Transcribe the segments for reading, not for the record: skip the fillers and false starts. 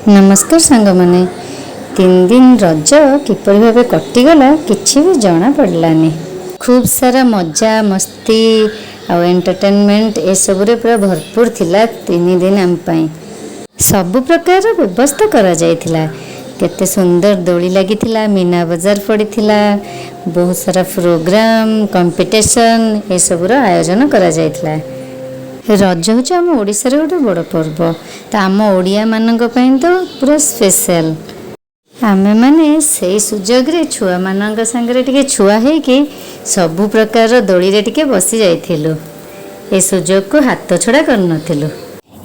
नमस्कार सांग माने 3 दिन रज किपर भाव कटिगला किसी भी जना पड़लानी। खूब सारा मजा मस्ती और एंटरटेनमेंट ए सबुरे पूरा भरपूर थिला। 3 दिन आम पाई सबु प्रकार व्यवस्था करा जायथिला। केते सुंदर दोली लगी थिला, मीना बाजार पड़ीथिला, बहुत सारा प्रोग्राम कंपटीशन ए सबुर आयोजन करा जायथिला। रज हूँ आम ओडिशार गोटे बड़ पर्व, तो आम ओडिया मानक पई तो पूरा स्पेशल। आमे माने से सुजोग रे छुआ मानक संगे टिके छुआ है कि सबु प्रकार दोली रे टिके बसी जाइथिलु। ए सुजोग को हाथ छड़ा कर नथिलु।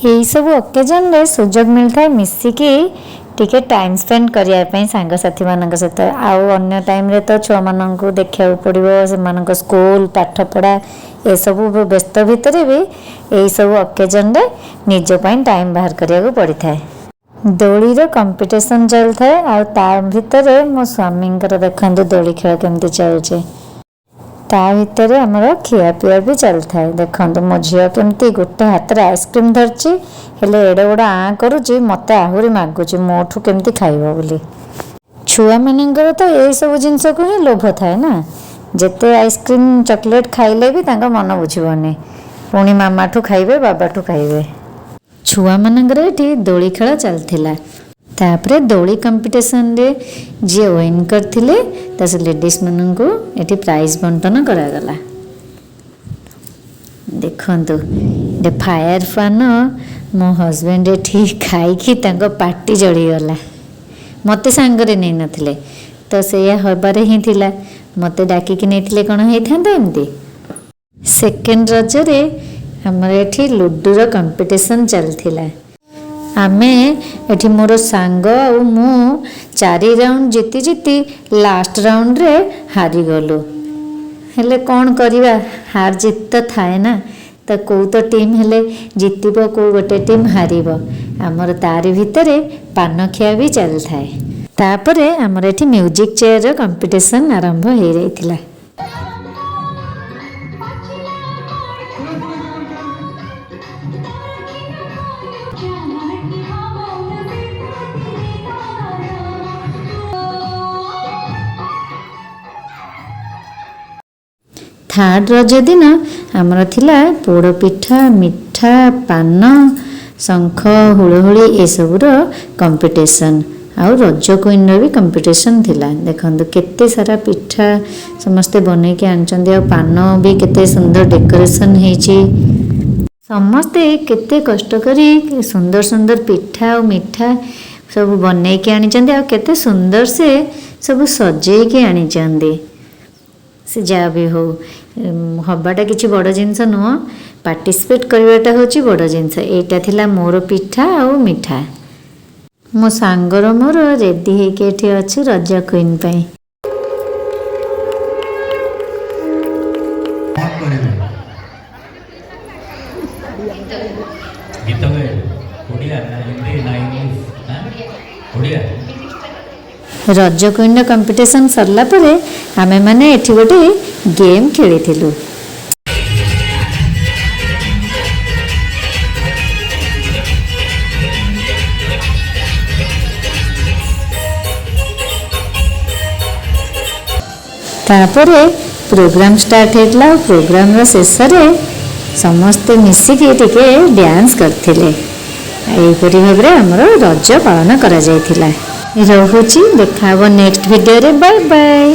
एही सब ओकेजन रे सुजोग मिलता है मिसिकी टिके टाइम स्पेंड करिया पई सांग साथी मानक सहित। आउ अन्य टाइम रे तो छुआ मानक देखिया पड़िबो, से मानक स्कूल पाठ पढ़ा ए सब व्यस्त भितर भी यही सब ओकेजन रे निज पई टाइम बाहर करिया पड़ी थाए। दोली रो कंपटीशन चल थाए आ ता भितर मो स्वामींकर देखंतु दोली खेल केमती चलचे। ता भितर हमर खिया पिया भी चल थाए। देखंतु मो झियो केमती गोटे हाथ रे आइसक्रीम धरची, हेले एडे बड़ आ करूची, मते आहुरी मागुची मोठू केमती खाइबो बोली। छुआ मानकर तो यही सब जिनस को ही लोभ थाए ना। जेते आइसक्रीम चॉकलेट खाइले भी तांका मन बुझिबोनी, पुणी मामा ठू खाइबे बाबा ठू खाइबे। छुआ मानकर एठी दोली खेल चलथिला। तापरे दोली कंपटीशन रे जे विन करथिले तासे लेडीज माननकु एठी प्राइज बंटन करागला। देखंतु दे फायर पान मो हस्बैंड एठी खाई कि तांको पार्टी जड़ी गला। मते सांगरे नै नथिले तो सेया हबारे ही थिला। मते डाकी कि नैथिले कोन हेइथांदा एमती। सेकेंड रज रे हमर एठी लुडू रो कंपटीशन चलथिला। आमे एठी मोर सांग और मु 4 राउंड जीती जीती लास्ट राउंड रे हारी गलु। हेले कोन करिवा, हार जीत तो थाए ना। तो को तो टीम हेले जीतिबो, को गोटे टीम हारिबो। हमर तारी भितरे पान खिया भी चल थाए। तापरे हमर एठी म्यूजिक चेयर रो कंपटीशन आरंभ हो रहीथिला। थर्ड रज दिन आमर थिला पोड़ पिठा, मिठा, पान, शंख, हुलहुली ए सबुर कंपटीशन। आउ रज क्वीन भी कंपटीशन थिला। देखंतु केते सारा पिठा समस्ते बने के आनचंदी, आ पान भी केते सुंदर डेकोरेशन हेची। समस्ते केते कष्ट करी सुंदर सुंदर पिठा और मिठा सब बने के आनिचंदी, आ केते सुंदर से सब सजे के आनिचंदी। से जा भी हो हबाटा किसी बड़ जिनस नुह, पार्टिसिपेट करवाटा होची बड़ जिनस। एटा थिला मोर पिठा और मिठा। मो सांगर मोर रेडी हेके एठी अछि रज क्वीन पई। रज क्वीन कंपटीशन सरला परे आमे माने एठी गोटे गेम खेलिथिलु। तापरे प्रोग्राम स्टार्ट हेतला। प्रोग्राम रो शेष रे समस्ते मिसिकी टिके डांस करथिले। एपरि भाबरे हमर रज पालन करा जायथिला। रहुची देखा नेक्स्ट वीडियो रे। Bye bye.